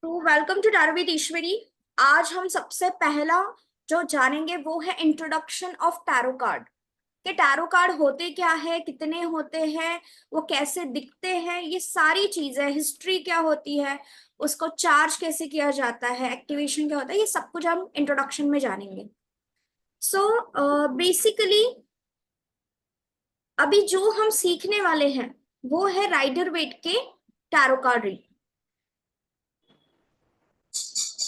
तो welcome to tarot with ईश्वरी। आज हम सबसे पहला जो जानेंगे वो है इंट्रोडक्शन ऑफ टैरो कार्ड। कि टैरो कार्ड होते क्या है, कितने होते हैं, वो कैसे दिखते हैं, ये सारी चीजें, हिस्ट्री क्या होती है, उसको चार्ज कैसे किया जाता है, एक्टिवेशन क्या होता है, ये सब कुछ हम इंट्रोडक्शन में जानेंगे। सो बेसिकली अभी जो हम सीखने वाले हैं वो है राइडर वेट के टैरो कार्ड रीड।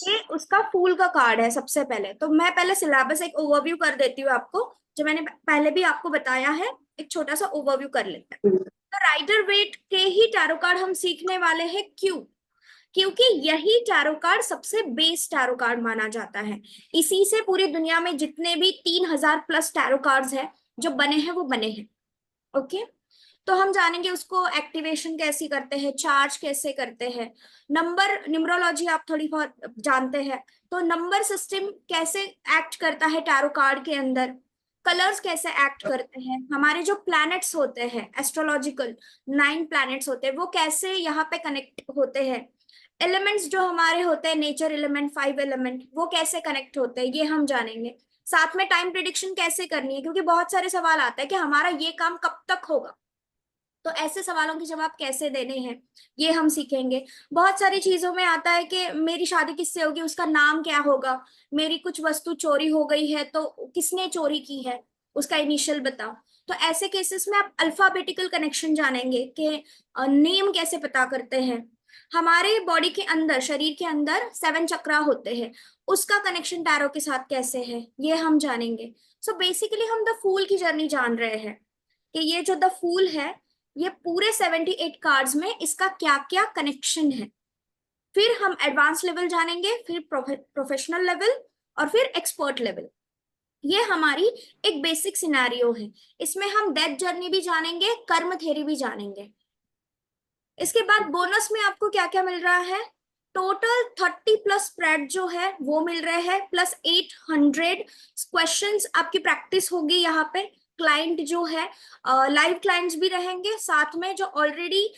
ये उसका फूल का कार्ड है। सबसे पहले तो मैं पहले सिलेबस एक ओवरव्यू कर देती हूँ आपको, जो मैंने पहले भी आपको बताया है। एक छोटा सा ओवरव्यू कर लेते हैं। तो राइडर वेट के ही टैरो कार्ड हम सीखने वाले हैं। क्यों? क्योंकि यही टैरो कार्ड सबसे बेस टैरो कार्ड माना जाता है। इसी से पूरी दुनिया में जितने भी 3000+ टैरो कार्ड्स हैं जो बने हैं वो बने हैं। ओके। तो हम जानेंगे उसको एक्टिवेशन कैसे करते हैं, चार्ज कैसे करते हैं, नंबर न्यूमरोलॉजी आप थोड़ी बहुत जानते हैं, तो नंबर सिस्टम कैसे एक्ट करता है टैरो कार्ड के अंदर, कलर्स कैसे एक्ट करते हैं, हमारे जो प्लैनेट्स होते हैं एस्ट्रोलॉजिकल 9 प्लैनेट्स होते हैं वो कैसे यहाँ पे कनेक्ट होते हैं, एलिमेंट्स जो हमारे होते हैं नेचर एलिमेंट 5 एलिमेंट वो कैसे कनेक्ट होते हैं, ये हम जानेंगे। साथ में टाइम प्रिडिक्शन कैसे करनी है, क्योंकि बहुत सारे सवाल आते हैं कि हमारा ये काम कब तक होगा, तो ऐसे सवालों के जवाब कैसे देने हैं ये हम सीखेंगे। बहुत सारी चीजों में आता है कि मेरी शादी किससे होगी, उसका नाम क्या होगा, मेरी कुछ वस्तु चोरी हो गई है तो किसने चोरी की है, उसका इनिशियल बताओ। तो ऐसे केसेस में आप अल्फाबेटिकल कनेक्शन जानेंगे कि नेम कैसे पता करते हैं। हमारे बॉडी के अंदर, शरीर के अंदर 7 चक्रा होते हैं, उसका कनेक्शन टैरो के साथ कैसे है ये हम जानेंगे। सो बेसिकली हम द फूल की जर्नी जान रहे हैं कि ये जो द फूल है ये पूरे 78 कार्ड्स में इसका क्या क्या कनेक्शन है। फिर हम एडवांस लेवल जानेंगे, फिर प्रोफेशनल लेवल, और फिर एक्सपर्ट लेवल। ये हमारी एक बेसिक सिनेरियो है। इसमें हम डेथ जर्नी भी जानेंगे, कर्म थेरी भी जानेंगे। इसके बाद बोनस में आपको क्या क्या मिल रहा है, टोटल 30+ स्प्रेड जो है वो मिल रहे हैं, प्लस 800 क्वेश्चंस आपकी प्रैक्टिस होगी यहाँ पे। क्लाइंट जो है लाइव क्लाइंट्स भी रहेंगे, साथ में जो ऑलरेडी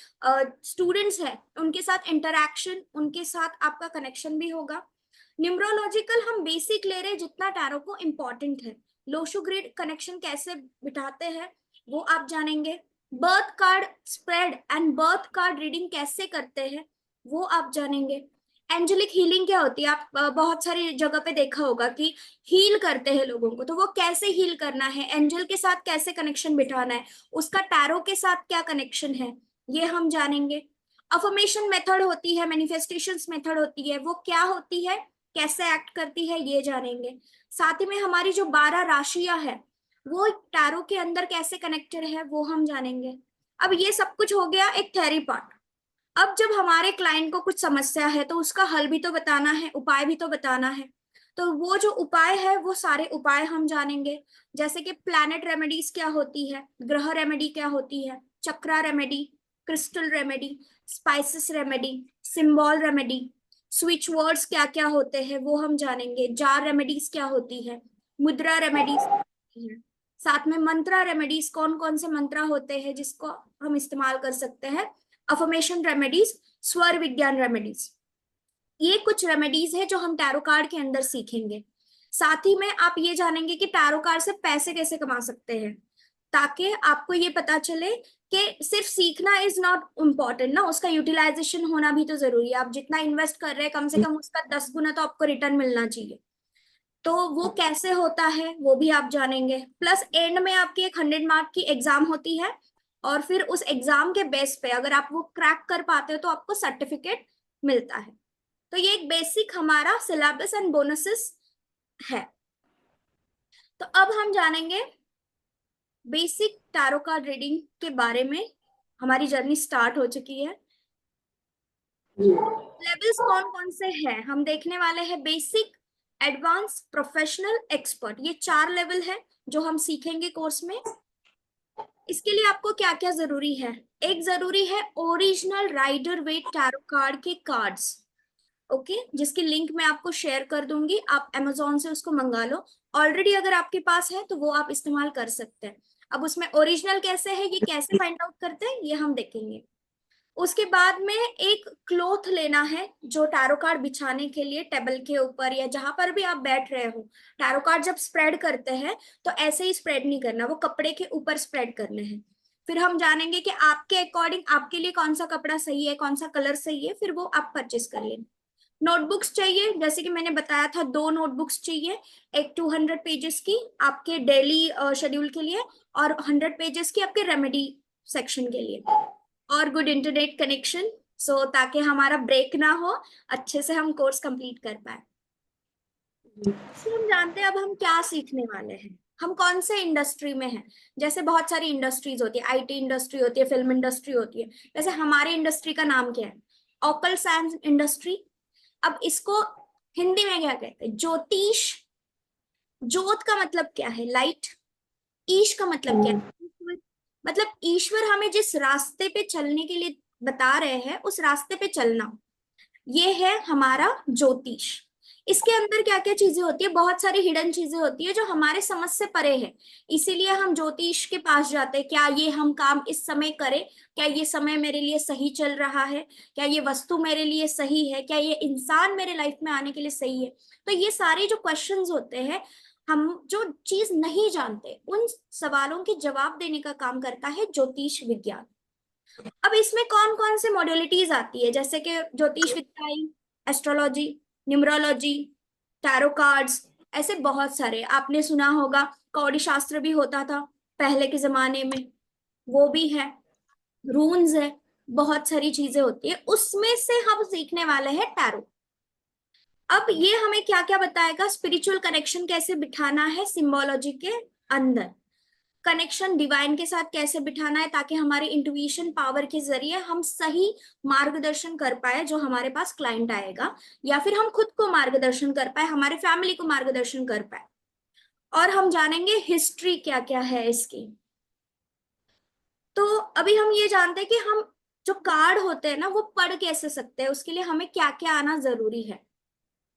स्टूडेंट्स हैं उनके साथ इंटरेक्शन, उनके साथ आपका कनेक्शन भी होगा। न्यूमरोलॉजिकल हम बेसिक ले रहे हैं जितना टैरो को इम्पोर्टेंट है। लोशो ग्रिड कनेक्शन कैसे बिठाते हैं वो आप जानेंगे। Birth card spread and birth card reading कैसे करते हैं वो आप जानेंगे। एंजेलिक हीलिंग क्या होती है, आप बहुत सारी जगह पे देखा होगा कि हील करते हैं लोगों को, तो वो कैसे हील करना है, एंजल के साथ कैसे कनेक्शन बिठाना है, उसका टैरो के साथ क्या कनेक्शन है ये हम जानेंगे। अफर्मेशन मेथड होती है, मैनिफेस्टेशंस मेथड होती है, वो क्या होती है, कैसे एक्ट करती है ये जानेंगे। साथ ही में हमारी जो 12 राशियां है वो टैरो के अंदर कैसे कनेक्टेड है वो हम जानेंगे। अब ये सब कुछ हो गया एक थ्योरी पार्ट। अब जब हमारे क्लाइंट को कुछ समस्या है तो उसका हल भी तो बताना है, उपाय भी तो बताना है। तो वो जो उपाय है वो सारे उपाय हम जानेंगे। जैसे कि प्लैनेट रेमेडीज क्या होती है, ग्रह रेमेडी क्या होती है, chakra remedy, crystal remedy, spices remedy, symbol remedy, switch words क्या क्या होते हैं वो हम जानेंगे। जार रेमेडीज क्या होती है, मुद्रा रेमेडीज है, साथ में मंत्रा रेमेडीज, कौन कौन से मंत्रा होते हैं जिसको हम इस्तेमाल कर सकते हैं, अफर्मेशन रेमेडीज, स्वर विज्ञान रेमेडीज। ये कुछ रेमेडीज है जो हम टैरो कार्ड के अंदर सीखेंगे। साथ ही में आप ये जानेंगे कि टैरो कार्ड से पैसे कैसे कमा सकते हैं, ताकि आपको ये पता चले कि सिर्फ सीखना इज नॉट इम्पोर्टेंट ना, उसका यूटिलाइजेशन होना भी तो जरूरी है। आप जितना इन्वेस्ट कर रहे हैं कम से कम उसका 10 गुना तो आपको रिटर्न मिलना चाहिए। तो वो कैसे होता है वो भी आप जानेंगे। प्लस एंड में आपकी एक 100 मार्क की एग्जाम होती है, और फिर उस एग्जाम के बेस पे अगर आप वो क्रैक कर पाते हो तो आपको सर्टिफिकेट मिलता है। तो ये एक बेसिक हमारा सिलेबस एंड बोनसेस है। तो अब हम जानेंगे बेसिक टैरो कार्ड रीडिंग के बारे में। हमारी जर्नी स्टार्ट हो चुकी है। लेवल्स कौन कौन से हैं हम देखने वाले हैं, बेसिक, एडवांस, प्रोफेशनल, एक्सपर्ट, ये 4 लेवल है जो हम सीखेंगे कोर्स में। इसके लिए आपको क्या क्या जरूरी है, एक जरूरी है original Rider Waite tarot card के कार्ड्स। ओके, जिसकी लिंक मैं आपको शेयर कर दूंगी, आप Amazon से उसको मंगा लो। ऑलरेडी अगर आपके पास है तो वो आप इस्तेमाल कर सकते हैं। अब उसमें ओरिजिनल कैसे है, ये कैसे फाइंड आउट करते हैं ये हम देखेंगे। उसके बाद में एक क्लोथ लेना है जो टैरो कार्ड बिछाने के लिए टेबल के ऊपर या जहां पर भी आप बैठ रहे हो। टैरो कार्ड जब स्प्रेड करते हैं तो ऐसे ही स्प्रेड नहीं करना, वो कपड़े के ऊपर स्प्रेड करने हैं। फिर हम जानेंगे कि आपके अकॉर्डिंग आपके लिए कौन सा कपड़ा सही है, कौन सा कलर सही है, फिर वो आप परचेस कर लेना। नोटबुक्स चाहिए, जैसे कि मैंने बताया था 2 नोटबुक्स चाहिए। एक 200 पेजेस की आपके डेली शेड्यूल के लिए, और 100 पेजेस की आपके रेमेडी सेक्शन के लिए, और गुड इंटरनेट कनेक्शन, सो ताकि हमारा ब्रेक ना हो, अच्छे से हम कोर्स कंप्लीट कर पाए। हम जानते हैं अब हम क्या सीखने वाले हैं, हम कौन से इंडस्ट्री में हैं। जैसे बहुत सारी इंडस्ट्रीज होती है, आईटी इंडस्ट्री होती है, फिल्म इंडस्ट्री होती है। वैसे हमारे इंडस्ट्री का नाम क्या है? Occult science industry. अब इसको हिंदी में क्या कहते हैं? ज्योतिष। ज्योत का मतलब क्या है? लाइट। ईश का मतलब क्या है? ईश्वर। मतलब ईश्वर हमें जिस रास्ते पे चलने के लिए बता रहे हैं उस रास्ते पे चलना, ये है हमारा ज्योतिष। इसके अंदर क्या क्या चीजें होती है? बहुत सारी हिडन चीजें होती है जो हमारे समझ से परे है। इसीलिए हम ज्योतिष के पास जाते हैं। क्या ये हम काम इस समय करें? क्या ये समय मेरे लिए सही चल रहा है? क्या ये वस्तु मेरे लिए सही है? क्या ये इंसान मेरे लाइफ में आने के लिए सही है? तो ये सारे जो क्वेश्चंस होते हैं, हम जो चीज नहीं जानते उन सवालों के जवाब देने का काम करता है ज्योतिष विज्ञान। अब इसमें कौन कौन से मॉड्यूलिटीज आती है? जैसे कि ज्योतिष विद्याएं, एस्ट्रोलॉजी, न्यूमरोलॉजी, टैरो कार्ड्स, ऐसे बहुत सारे। आपने सुना होगा कौड़ी शास्त्र भी होता था पहले के जमाने में, वो भी है। रून्स है, बहुत सारी चीजें होती है। उसमें से हम सीखने वाले हैं टैरो। अब ये हमें क्या क्या बताएगा? स्पिरिचुअल कनेक्शन कैसे बिठाना है सिंबोलॉजी के अंदर, कनेक्शन डिवाइन के साथ कैसे बिठाना है ताकि हमारे इंट्यूशन पावर के जरिए हम सही मार्गदर्शन कर पाए जो हमारे पास क्लाइंट आएगा, या फिर हम खुद को मार्गदर्शन कर पाए, हमारे फैमिली को मार्गदर्शन कर पाए। और हम जानेंगे हिस्ट्री क्या क्या है इसकी। तो अभी हम ये जानते हैं कि हम जो कार्ड होते हैं ना वो पढ़ कैसे सकते हैं, उसके लिए हमें क्या क्या आना जरूरी है।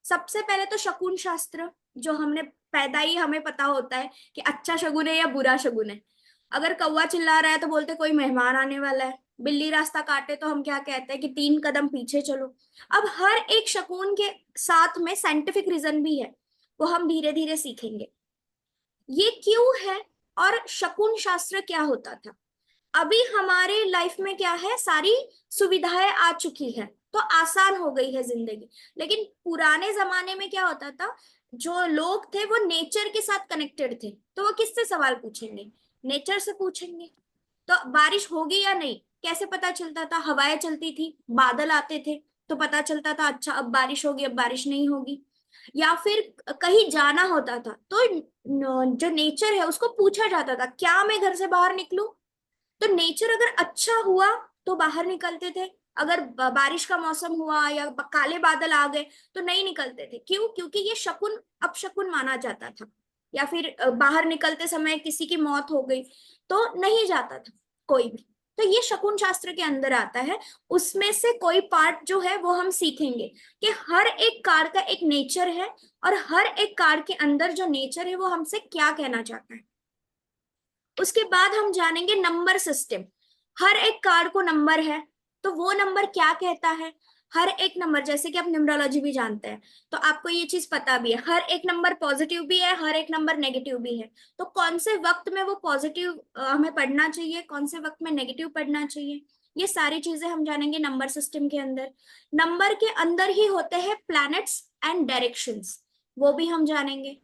सबसे पहले तो शकुन शास्त्र, जो हमने पैदा ही हमें पता होता है कि अच्छा शगुन है या बुरा शगुन है। अगर कौवा चिल्ला रहा है तो बोलते कोई मेहमान आने वाला है। बिल्ली रास्ता काटे तो हम क्या कहते हैं कि 3 कदम पीछे चलो। अब हर एक शकुन के साथ में साइंटिफिक रीजन भी है, वो हम धीरे धीरे सीखेंगे ये क्यों है और शकुन शास्त्र क्या होता था। अभी हमारे लाइफ में क्या है, सारी सुविधाएं आ चुकी है तो आसान हो गई है जिंदगी। लेकिन पुराने जमाने में क्या होता था, जो लोग थे वो नेचर के साथ कनेक्टेड थे, तो वो किससे सवाल पूछेंगे? नेचर से पूछेंगे। तो बारिश होगी या नहीं कैसे पता चलता था? हवाएं चलती थी, बादल आते थे, तो पता चलता था अच्छा अब बारिश होगी, अब बारिश नहीं होगी। या फिर कहीं जाना होता था तो जो नेचर है उसको पूछा जाता था क्या मैं घर से बाहर निकलूं? तो नेचर अगर अच्छा हुआ तो बाहर निकलते थे, अगर बारिश का मौसम हुआ या काले बादल आ गए तो नहीं निकलते थे। क्यों? क्योंकि ये शकुन अपशकुन माना जाता था। या फिर बाहर निकलते समय किसी की मौत हो गई तो नहीं जाता था कोई भी। तो ये शकुन शास्त्र के अंदर आता है। उसमें से कोई पार्ट जो है वो हम सीखेंगे कि हर एक कार्ड का एक नेचर है, और हर एक कार्ड के अंदर जो नेचर है वो हमसे क्या कहना चाहता है। उसके बाद हम जानेंगे नंबर सिस्टम। हर एक कार्ड को नंबर है, तो वो नंबर क्या कहता है। हर एक नंबर, जैसे कि आप न्यूमरोलॉजी भी जानते हैं तो आपको ये चीज पता भी है, हर एक नंबर पॉजिटिव भी है, हर एक नंबर नेगेटिव भी है। तो कौन से वक्त में वो पॉजिटिव हमें पढ़ना चाहिए, कौन से वक्त में नेगेटिव पढ़ना चाहिए, ये सारी चीजें हम जानेंगे नंबर सिस्टम के अंदर। नंबर के अंदर ही होते हैं प्लैनेट्स एंड डायरेक्शंस, वो भी हम जानेंगे।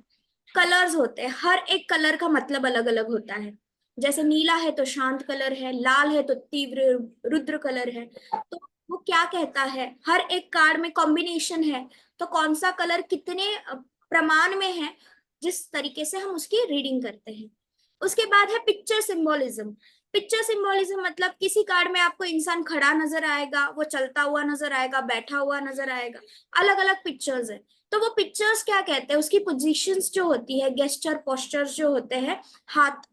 कलर्स होते हैं, हर एक कलर का मतलब अलग अलग होता है। जैसे नीला है तो शांत कलर है, लाल है तो तीव्र रुद्र कलर है। तो वो क्या कहता है, हर एक कार्ड में कॉम्बिनेशन है, तो कौन सा कलर कितने प्रमाण में है, जिस तरीके से हम उसकी रीडिंग करते हैं। उसके बाद है पिक्चर सिंबोलिज्म। पिक्चर सिंबोलिज्म मतलब किसी कार्ड में आपको इंसान खड़ा नजर आएगा, वो चलता हुआ नजर आएगा, बैठा हुआ नजर आएगा, अलग अलग पिक्चर्स है। तो वो पिक्चर्स क्या कहते हैं, उसकी पोजीशंस जो होती है, गेस्चर पोस्चर्स जो होते हैं, हाथ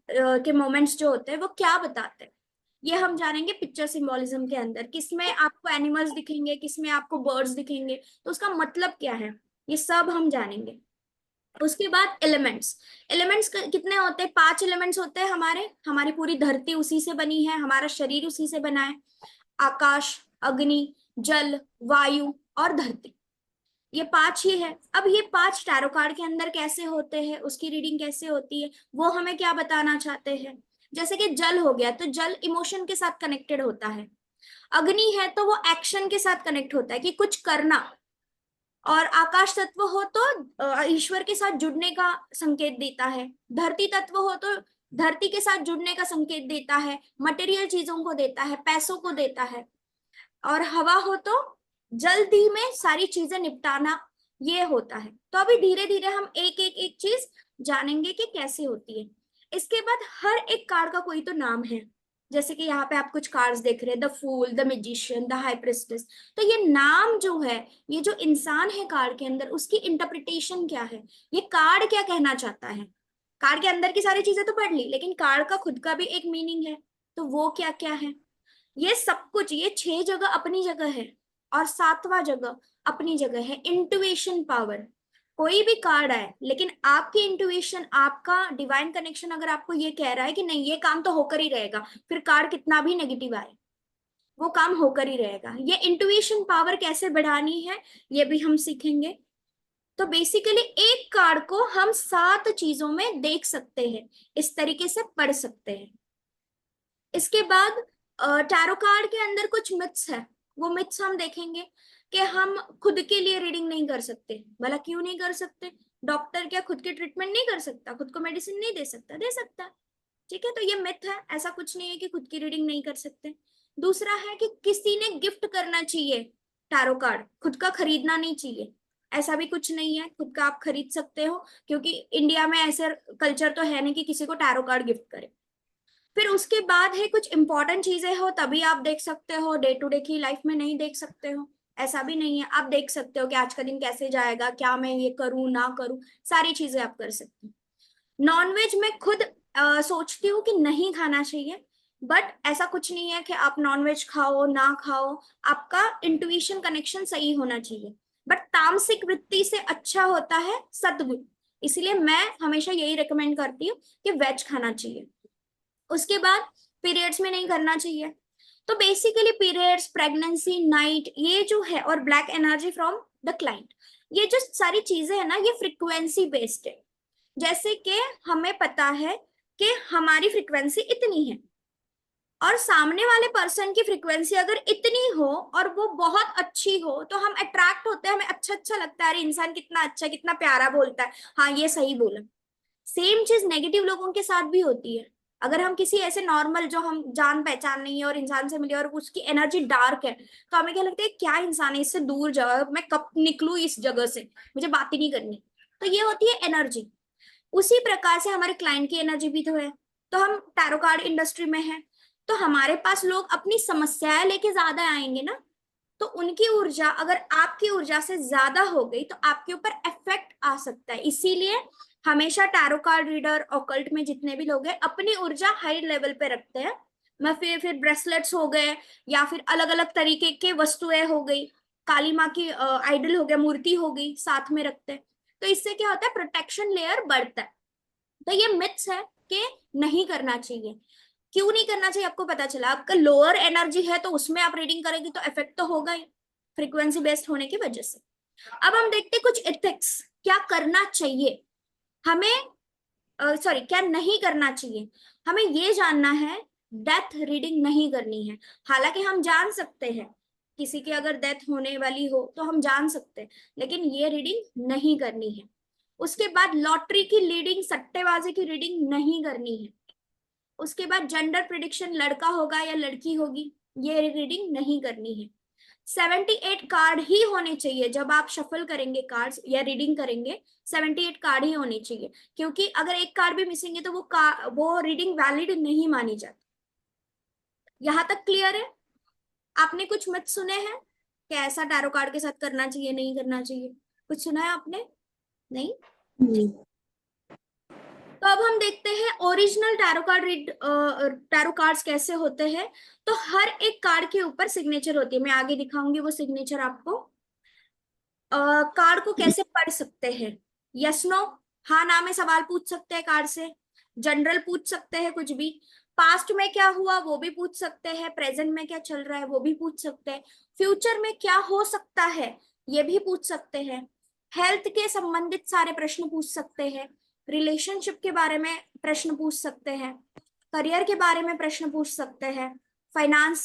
के मोमेंट्स जो होते हैं, वो क्या बताते हैं, ये हम जानेंगे पिक्चर सिंबोलिज्म के अंदर। किसमें आपको एनिमल्स दिखेंगे, किसमें आपको बर्ड्स दिखेंगे, तो उसका मतलब क्या है, ये सब हम जानेंगे। उसके बाद एलिमेंट्स। एलिमेंट्स कितने होते हैं? 5 एलिमेंट्स होते हैं हमारे। हमारी पूरी धरती उसी से बनी है, हमारा शरीर उसी से बना है। आकाश, अग्नि, जल, वायु और धरती। ये 5 ही है। अब ये 5 टैरो कार्ड के अंदर कैसे होते हैं, उसकी रीडिंग कैसे होती है, वो हमें क्या बताना चाहते हैं। जैसे कि जल हो गया तो जल इमोशन के साथ कनेक्टेड होता है। अग्नि है तो वो एक्शन के साथ कनेक्ट होता है कि कुछ करना। और आकाश तत्व हो तो ईश्वर के साथ जुड़ने का संकेत देता है। धरती तत्व हो तो धरती के साथ जुड़ने का संकेत देता है, मटेरियल चीजों को देता है, पैसों को देता है। और हवा हो तो जल्दी में सारी चीजें निपटाना, ये होता है। तो अभी धीरे धीरे हम एक एक एक चीज जानेंगे कि कैसे होती है। इसके बाद हर एक कार्ड का कोई तो नाम है। जैसे कि यहाँ पे आप कुछ कार्ड्स देख रहे हैं, the fool, the magician, the high priestess. तो ये नाम जो है, ये जो इंसान है कार्ड के अंदर, उसकी इंटरप्रिटेशन क्या है, ये कार्ड क्या कहना चाहता है। कार्ड के अंदर की सारी चीजें तो पढ़ ली, लेकिन कार्ड का खुद का भी एक मीनिंग है, तो वो क्या क्या है। ये सब कुछ, ये 6 जगह अपनी जगह है और 7वां जगह अपनी जगह है, इंट्यूशन पावर। कोई भी कार्ड आए, लेकिन आपकी इंट्यूशन, आपका डिवाइन कनेक्शन अगर आपको ये कह रहा है कि नहीं ये काम तो होकर ही रहेगा, फिर कार्ड कितना भी नेगेटिव आए वो काम होकर ही रहेगा। ये इंट्यूशन पावर कैसे बढ़ानी है ये भी हम सीखेंगे। तो बेसिकली एक कार्ड को हम 7 चीजों में देख सकते हैं, इस तरीके से पढ़ सकते हैं। इसके बाद टैरो कार्ड के अंदर कुछ मिथ्स है, वो मिथ्स हम देखेंगे कि हम खुद के लिए रीडिंग नहीं कर सकते। भला क्यों नहीं कर सकते? डॉक्टर क्या खुद की ट्रीटमेंट नहीं कर सकता, खुद को मेडिसिन नहीं दे सकता? दे सकता है। ठीक है, तो ये मिथ है, ऐसा कुछ नहीं है कि खुद की रीडिंग नहीं कर सकते। दूसरा है कि किसी ने गिफ्ट करना चाहिए टैरो कार्ड, खुद का खरीदना नहीं चाहिए। ऐसा भी कुछ नहीं है, खुद का आप खरीद सकते हो, क्योंकि इंडिया में ऐसे कल्चर तो है नहीं कि किसी को टैरो कार्ड गिफ्ट करे। फिर उसके बाद है कुछ इंपॉर्टेंट चीजें हो तभी आप देख सकते हो, डे टू डे की लाइफ में नहीं देख सकते हो, ऐसा भी नहीं है। आप देख सकते हो कि आज का दिन कैसे जाएगा, क्या मैं ये करूं ना करूं, सारी चीजें आप कर सकते हो। नॉनवेज में खुद सोचती हूँ कि नहीं खाना चाहिए, बट ऐसा कुछ नहीं है कि आप नॉनवेज खाओ ना खाओ, आपका इंट्यूशन कनेक्शन सही होना चाहिए। बट तामसिक वृत्ति से अच्छा होता है सतगुण, इसलिए मैं हमेशा यही रिकमेंड करती हूँ कि वेज खाना चाहिए। उसके बाद पीरियड्स में नहीं करना चाहिए। तो बेसिकली पीरियड्स, प्रेगनेंसी, नाइट, ये जो है, और black energy from the client, ये जो सारी चीजें है ना, ये फ्रिक्वेंसी बेस्ड है। जैसे कि हमें पता है कि हमारी फ्रिक्वेंसी इतनी है, और सामने वाले पर्सन की फ्रिक्वेंसी अगर इतनी हो और वो बहुत अच्छी हो, तो हम अट्रैक्ट होते हैं, हमें अच्छा अच्छा लगता है, अरे इंसान कितना अच्छा, कितना प्यारा बोलता है, हाँ ये सही बोला। सेम चीज नेगेटिव लोगों के साथ भी होती है। अगर हम किसी ऐसे नॉर्मल, जो हम जान पहचान नहीं है, और इंसान से मिले और उसकी एनर्जी डार्क है, तो हमें क्या लगता है, क्या इंसान है, इससे दूर जाओ, मैं कब निकलूं इस जगह से, मुझे बात ही नहीं करनी। तो ये होती है एनर्जी। उसी प्रकार से हमारे क्लाइंट की एनर्जी भी तो है। तो हम टैरो कार्ड इंडस्ट्री में है, तो हमारे पास लोग अपनी समस्याएं लेके ज्यादा आएंगे ना, तो उनकी ऊर्जा अगर आपकी ऊर्जा से ज्यादा हो गई तो आपके ऊपर इफेक्ट आ सकता है। इसीलिए हमेशा टैरो कार्ड रीडर, ऑकल्ट में जितने भी लोग हैं, अपनी ऊर्जा हाई लेवल पे रखते हैं। मैं फिर ब्रेसलेट्स हो गए, या फिर अलग अलग तरीके के वस्तुएं हो गई, काली माँ की आइडल हो गया, मूर्ति हो गई, साथ में रखते हैं। तो इससे क्या होता है, प्रोटेक्शन लेयर बढ़ता है। तो ये मिथ्स है कि नहीं करना चाहिए। क्यों नहीं करना चाहिए आपको पता चला, आपका लोअर एनर्जी है तो उसमें आप रीडिंग करेंगे तो इफेक्ट तो होगा ही, फ्रीक्वेंसी बेस्ड होने की वजह से। अब हम देखते हैं कुछ एथिक्स, क्या करना चाहिए हमें, सॉरी क्या नहीं करना चाहिए। हमें ये जानना है, डेथ रीडिंग नहीं करनी है। हालांकि हम जान सकते हैं, किसी की अगर डेथ होने वाली हो तो हम जान सकते हैं, लेकिन ये रीडिंग नहीं करनी है। उसके बाद लॉटरी की रीडिंग, सट्टेबाजी की रीडिंग नहीं करनी है। उसके बाद जेंडर प्रिडिक्शन, लड़का होगा या लड़की होगी, ये रीडिंग नहीं करनी है। 78 कार्ड ही होने चाहिए जब आप शफल करेंगे कार्ड्स या रीडिंग करेंगे, 78 कार्ड ही होने चाहिए, क्योंकि अगर एक कार्ड भी मिसिंग है तो वो रीडिंग वैलिड नहीं मानी जाती। यहां तक क्लियर है? आपने कुछ मत सुने हैं कि ऐसा टैरो कार्ड के साथ करना चाहिए नहीं करना चाहिए, कुछ सुना है आपने? नहीं? जी। तो अब हम देखते हैं original tarot card tarot cards कैसे होते हैं। तो हर एक कार्ड के ऊपर सिग्नेचर होती है, मैं आगे दिखाऊंगी वो सिग्नेचर आपको। कार्ड को कैसे पढ़ सकते हैं, यस नो, हाँ ना में सवाल पूछ सकते हैं कार्ड से, जनरल पूछ सकते हैं कुछ भी। पास्ट में क्या हुआ वो भी पूछ सकते हैं, प्रेजेंट में क्या चल रहा है वो भी पूछ सकते हैं, फ्यूचर में क्या हो सकता है ये भी पूछ सकते हैं, हेल्थ के संबंधित सारे प्रश्न पूछ सकते हैं, रिलेशनशिप के बारे में प्रश्न पूछ सकते हैं, करियर के बारे में प्रश्न पूछ सकते हैं, फाइनेंस,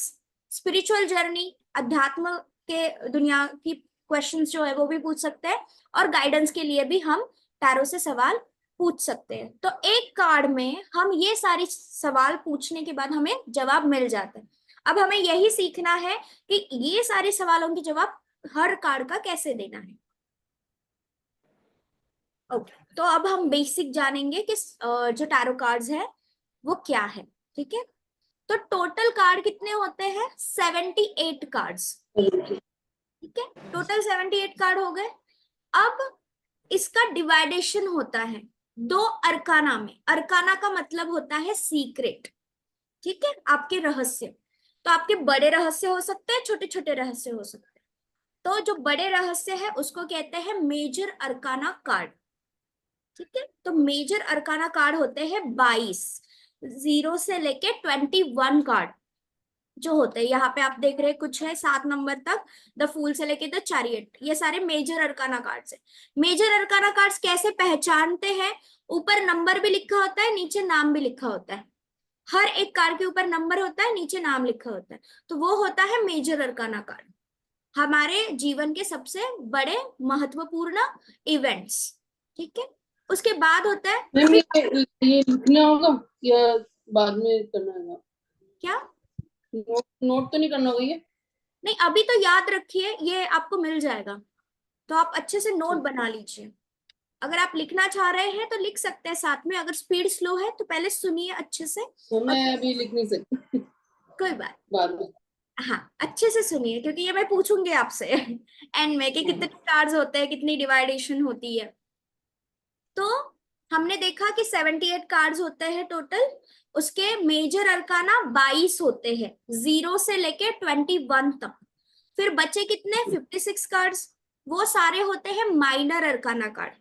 स्पिरिचुअल जर्नी, अध्यात्म के दुनिया की क्वेश्चंस जो है वो भी पूछ सकते हैं, और गाइडेंस के लिए भी हम टैरो से सवाल पूछ सकते हैं। तो एक कार्ड में हम ये सारी सवाल पूछने के बाद हमें जवाब मिल जाता है। अब हमें यही सीखना है कि ये सारे सवालों के जवाब हर कार्ड का कैसे देना है। ओके, तो अब हम बेसिक जानेंगे कि जो टैरो कार्ड्स है वो क्या है। ठीक है, तो टोटल कार्ड कितने होते हैं? 78 कार्ड्स। ठीक है, टोटल 78 कार्ड हो गए। अब इसका डिवाइडेशन होता है दो अरकाना में। अरकाना का मतलब होता है सीक्रेट, ठीक है, आपके रहस्य। तो आपके बड़े रहस्य हो सकते हैं, छोटे छोटे रहस्य हो सकते हैं। तो जो बड़े रहस्य है उसको कहते हैं मेजर अरकाना कार्ड। ठीक है, तो मेजर अरकाना कार्ड होते हैं 22, 0 से लेके 21 कार्ड जो होते हैं। यहाँ पे आप देख रहे हैं कुछ है 7 नंबर तक, द फूल से लेके द चैरियट, ये सारे मेजर अरकाना कार्ड्स है। मेजर अरकाना कार्ड्स कैसे पहचानते हैं? ऊपर नंबर भी लिखा होता है, नीचे नाम भी लिखा होता है। हर एक कार्ड के ऊपर नंबर होता है, नीचे नाम लिखा होता है, तो वो होता है मेजर अरकाना कार्ड। हमारे जीवन के सबसे बड़े महत्वपूर्ण इवेंट्स। ठीक है, उसके बाद होता है अभी ये लिखना होगा या बाद में करना होगा? क्या? नोट तो नहीं करना होगा ये? नहीं, अभी तो याद रखिए, ये आपको मिल जाएगा, तो आप अच्छे से नोट बना लीजिए। अगर आप लिखना चाह रहे हैं तो लिख सकते हैं साथ में, अगर स्पीड स्लो है तो पहले सुनिए अच्छे से। तो और मैं अभी लिख नहीं सकती, कोई बात, बाद में। हाँ अच्छे से सुनिए, क्योंकि ये मैं पूछूंगी आपसे एंड में कि कितने कार्ड्स होते हैं, कितनी डिवाइडेशन होती है। तो हमने देखा कि 78 कार्ड्स होते हैं टोटल, उसके मेजर अरकाना 22 होते हैं, 0 से लेके 21 तक। फिर बचे कितने? 56 कार्ड्स, वो सारे होते हैं माइनर अरकाना कार्ड।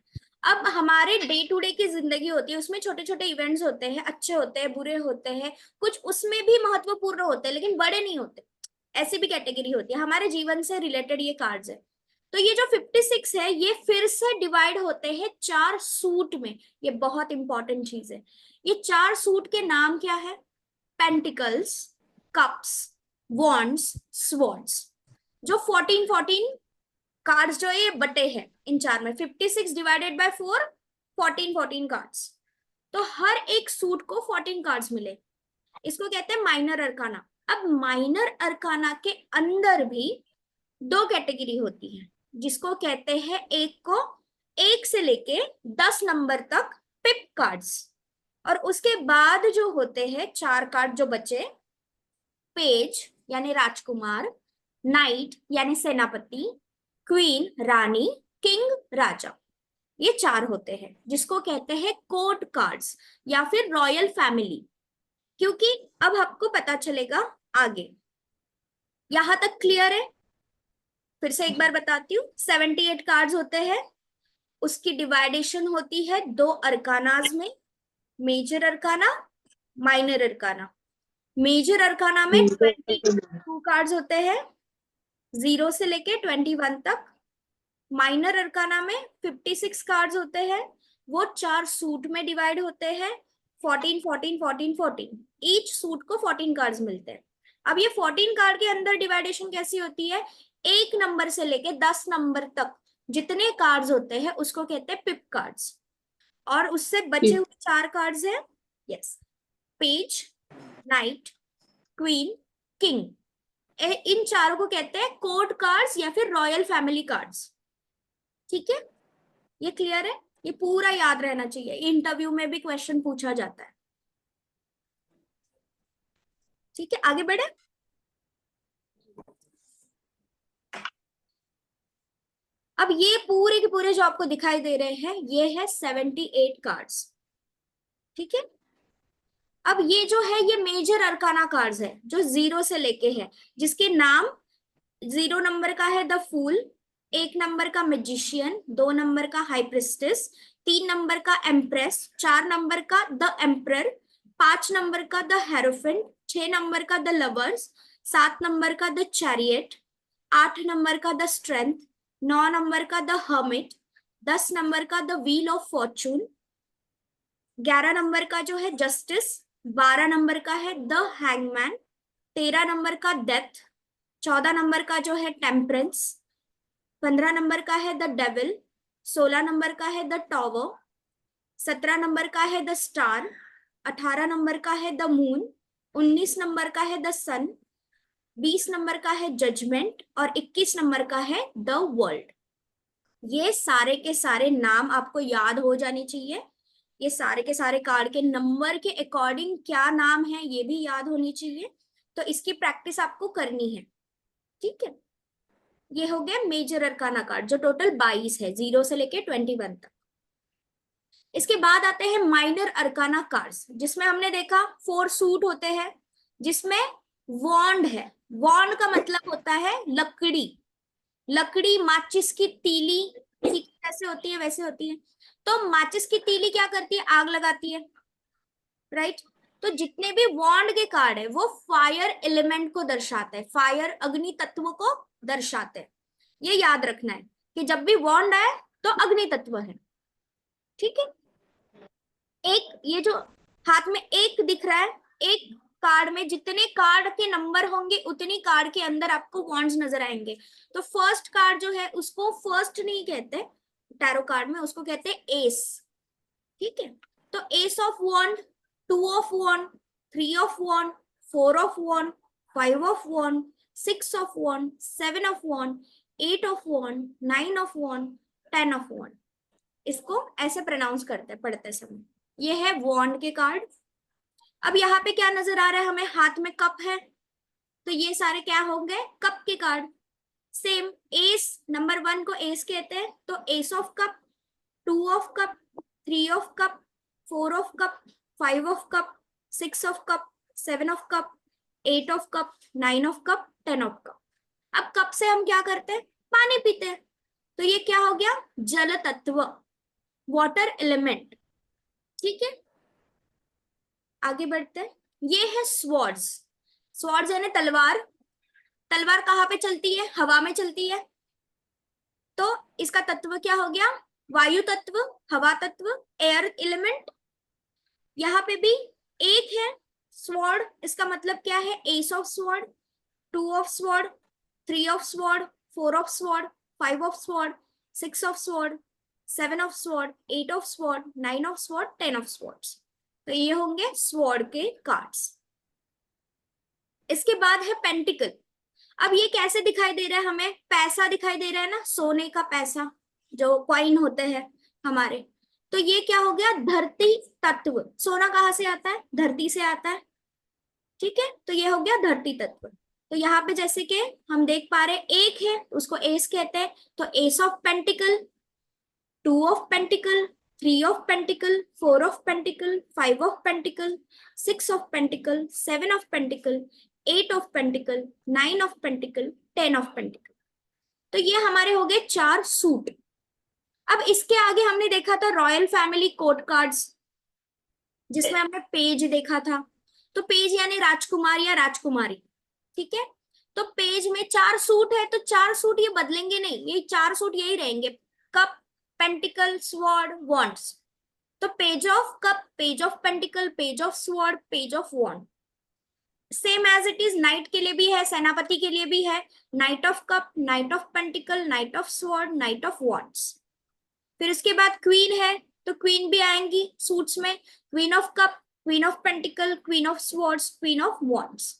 अब हमारे डे टू डे की जिंदगी होती है, उसमें छोटे छोटे इवेंट्स होते हैं, अच्छे होते हैं, बुरे होते हैं, कुछ उसमें भी महत्वपूर्ण होते हैं लेकिन बड़े नहीं होते, ऐसी भी कैटेगरी होती है। हमारे जीवन से रिलेटेड ये कार्ड्स है। तो ये जो 56 है ये फिर से डिवाइड होते हैं 4 सूट में। ये बहुत इंपॉर्टेंट चीज है। ये 4 सूट के नाम क्या है? Pentacles, cups, wands, swords. जो 14 कार्ड्स जो है ये बटे हैं इन 4 में, 56 डिवाइडेड बाय 4, 14 कार्ड्स। तो हर एक सूट को 14 कार्ड्स मिले, इसको कहते हैं माइनर अरकाना। अब माइनर अरकाना के अंदर भी 2 कैटेगरी होती है, जिसको कहते हैं एक को 1 से लेके 10 नंबर तक पिप कार्ड्स, और उसके बाद जो होते हैं 4 कार्ड जो बचे, पेज यानी राजकुमार, नाइट यानी सेनापति, क्वीन रानी, किंग राजा। ये 4 होते हैं जिसको कहते हैं कोर्ट कार्ड्स या फिर रॉयल फैमिली। क्योंकि अब आपको पता चलेगा आगे। यहां तक क्लियर है? फिर से एक बार बताती हूँ, 78 कार्ड्स होते हैं, उसकी डिवाइडेशन होती है 2 अरकानाज में, major arcana, minor arcana. Major arcana में 22 कार्ड्स होते हैं, 0 से लेके 21 तक। माइनर अरकाना में 56 कार्ड्स होते हैं, वो 4 सूट में डिवाइड होते हैं, 14 14 14 14। ईच सूट को 14 कार्ड्स मिलते हैं। अब ये 14 कार्ड के अंदर डिवाइडेशन कैसी होती है? 1 नंबर से लेके 10 नंबर तक जितने कार्ड्स होते हैं उसको कहते हैं पिप कार्ड्स, और उससे बचे हुए 4 कार्ड्स हैं, yes, page, knight, queen, king. इन चारों को कहते हैं कोर्ट कार्ड्स या फिर रॉयल फैमिली कार्ड्स। ठीक है, ये क्लियर है? ये पूरा याद रहना चाहिए, इंटरव्यू में भी क्वेश्चन पूछा जाता है। ठीक है, आगे बढ़े। अब ये पूरे के पूरे जो आपको दिखाई दे रहे हैं ये है 78 कार्ड्स। ठीक है, अब ये जो है ये मेजर अरकाना कार्ड्स है जो 0 से लेके है, जिसके नाम 0 नंबर का है द फूल, 1 नंबर का मैजिशियन, 2 नंबर का हाई प्रिस्टेस, 3 नंबर का एम्प्रेस, 4 नंबर का द एम्परर, 5 नंबर का द हेरोफेंट, 6 नंबर का द लवर्स, 7 नंबर का द चैरियट, 8 नंबर का द स्ट्रेंथ, 9 नंबर का द हर्मिट, 10 नंबर का the wheel of Fortune, 11 number का जो है जस्टिस, 12 नंबर का है द हैंगमैन, 13 नंबर का डेथ, 14 नंबर का जो है टेम्परेंस, 15 नंबर का है द डेविल, 16 नंबर का है द टॉवर, 17 नंबर का है द स्टार, 18 नंबर का है द मून, 19 नंबर का है द सन, 20 नंबर का है जजमेंट और 21 नंबर का है द वर्ल्ड। ये सारे के सारे नाम आपको याद हो जाने चाहिए। ये सारे के सारे कार्ड के नंबर के अकॉर्डिंग क्या नाम है ये भी याद होनी चाहिए। तो इसकी प्रैक्टिस आपको करनी है, ठीक है। ये हो गया मेजर अरकाना कार्ड जो टोटल 22 है, 0 से लेके 21 तक। इसके बाद आते हैं माइनर अरकाना कार्ड्स, जिसमें हमने देखा 4 सूट होते हैं, जिसमें वॉन्ड है। वॉन्ड का मतलब होता है लकड़ी, लकड़ी माचिस की तीली, ठीक कैसे होती है वैसे होती है। तो माचिस की तीली क्या करती है, आग लगाती है, राइट। तो जितने भी वॉन्ड के कार्ड है वो फायर एलिमेंट को दर्शाते हैं, फायर अग्नि तत्व को दर्शाते हैं। ये याद रखना है कि जब भी वॉन्ड आए तो अग्नि तत्व है, ठीक है। एक ये जो हाथ में एक दिख रहा है, एक कार्ड में जितने कार्ड के नंबर होंगे उतनी कार्ड के अंदर आपको वॉन्ड्स नजर आएंगे। तो फर्स्ट कार्ड जो है उसको फर्स्ट नहीं कहते टैरो कार्ड में, उसको कहते हैं एस, ठीक है। तो ace of wand, 2 of wand, 3 of wand, 4 of wand, 5 of wand, 6 of wand, 7 of wand, 8 of wand, 9 of wand, 10 of wand. इसको ऐसे प्रोनाउंस करते पढ़ते समय। ये है वॉन्ड के कार्ड। अब यहाँ पे क्या नजर आ रहा है हमें, हाथ में कप है, तो ये सारे क्या होंगे, कप के कार्ड। सेम एस, नंबर 1 को एस कहते हैं, तो ace of cup, 2 of cup, 3 of cup, 4 of cup, 5 of cup, 6 of cup, 7 of cup, 8 of cup, 9 of cup, 10 of cup. अब कप से हम क्या करते हैं, पानी पीते हैं, तो ये क्या हो गया, जल तत्व, वाटर एलिमेंट, ठीक है। आगे बढ़ते हैं, ये है स्वॉर्ड्स। स्वॉर्ड्स यानी तलवार। तलवार कहाँ पे चलती है, हवा में चलती है। तो इसका तत्व क्या हो गया, वायु तत्व, हवा तत्व, एयर एलिमेंट। यहाँ पे भी एक है स्वॉर्ड, इसका मतलब क्या है, S of sword, 2 of sword, 3 of sword, 4 of sword, 5 of sword, 6 of sword, 7 of sword, 8 of sword, 9 of sword, 10 of swords. तो ये होंगे स्वॉर्ड के कार्ड्स। इसके बाद है पेंटिकल। अब ये कैसे दिखाई दे रहा है हमें, पैसा दिखाई दे रहा है ना, सोने का पैसा जो कॉइन होते हैं हमारे। तो ये क्या हो गया, धरती तत्व। सोना कहाँ से आता है, धरती से आता है, ठीक है। तो ये हो गया धरती तत्व। तो यहाँ पे जैसे कि हम देख पा रहे एक है, उसको एस कहते हैं, तो ace of pentacle, 2 of pentacle, 3 of pentacle, 4 of pentacle, 5 of pentacle, 6 of pentacle, 7 of pentacle, 8 of pentacle, 9 of pentacle, 10 of pentacle. तो ये हमारे हो गए 4 सूट। अब इसके आगे हमने देखा था रॉयल फैमिली कोर्ट कार्ड्स, जिसमें हमने पेज देखा था। तो पेज यानी राजकुमार या राजकुमारी, ठीक है। तो पेज में 4 सूट है, तो 4 सूट ये बदलेंगे नहीं, ये 4 सूट यही रहेंगे, कप, पेंटिकल, स्वॉर्ड, वॉन्ड्स। तो page of cup, page of pentacle, page of sword, page of wand. Same as it is knight के लिए भी है, सेनापति के लिए भी है, knight of cup, knight of pentacle, knight of sword, knight of wands. फिर उसके बाद क्वीन है, तो क्वीन भी आएंगी सूट्स में, queen of cup, queen of pentacle, queen of swords, queen of wands.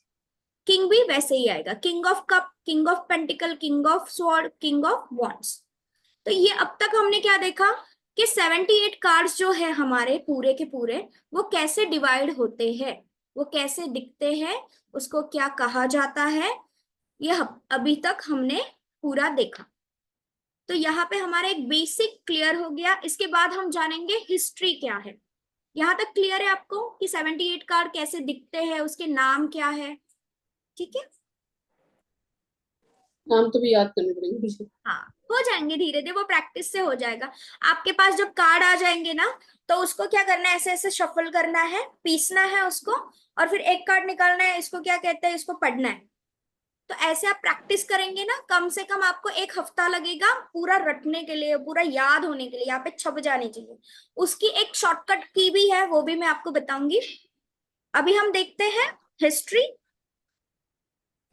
King भी वैसे ही आएगा, king of cup, king of pentacle, king of sword, king of wands. तो ये अब तक हमने क्या देखा कि 78 कार्ड्स जो है हमारे पूरे के पूरे, वो कैसे डिवाइड होते हैं, वो कैसे दिखते हैं, उसको क्या कहा जाता है, ये अभी तक हमने पूरा देखा। तो यहाँ पे हमारा एक बेसिक क्लियर हो गया। इसके बाद हम जानेंगे हिस्ट्री क्या है। यहाँ तक क्लियर है आपको कि 78 कार्ड कैसे दिखते हैं, उसके नाम क्या है, ठीक है। नाम तो भी याद करने पड़ेंगे मुझे। हाँ, हो जाएंगे धीरे धीरे, वो प्रैक्टिस से हो जाएगा। आपके पास जब कार्ड आ जाएंगे ना, तो उसको क्या करना है, ऐसे ऐसे शफल करना है, पीसना है उसको, और फिर एक कार्ड निकालना है, इसको क्या कहते हैं, इसको पढ़ना है। तो ऐसे आप प्रैक्टिस करेंगे ना, कम से कम आपको 1 हफ्ता लगेगा पूरा रटने के लिए, पूरा याद होने के लिए, यहाँ पे छप जाने चाहिए। उसकी एक शॉर्टकट की भी है, वो भी मैं आपको बताऊंगी। अभी हम देखते हैं हिस्ट्री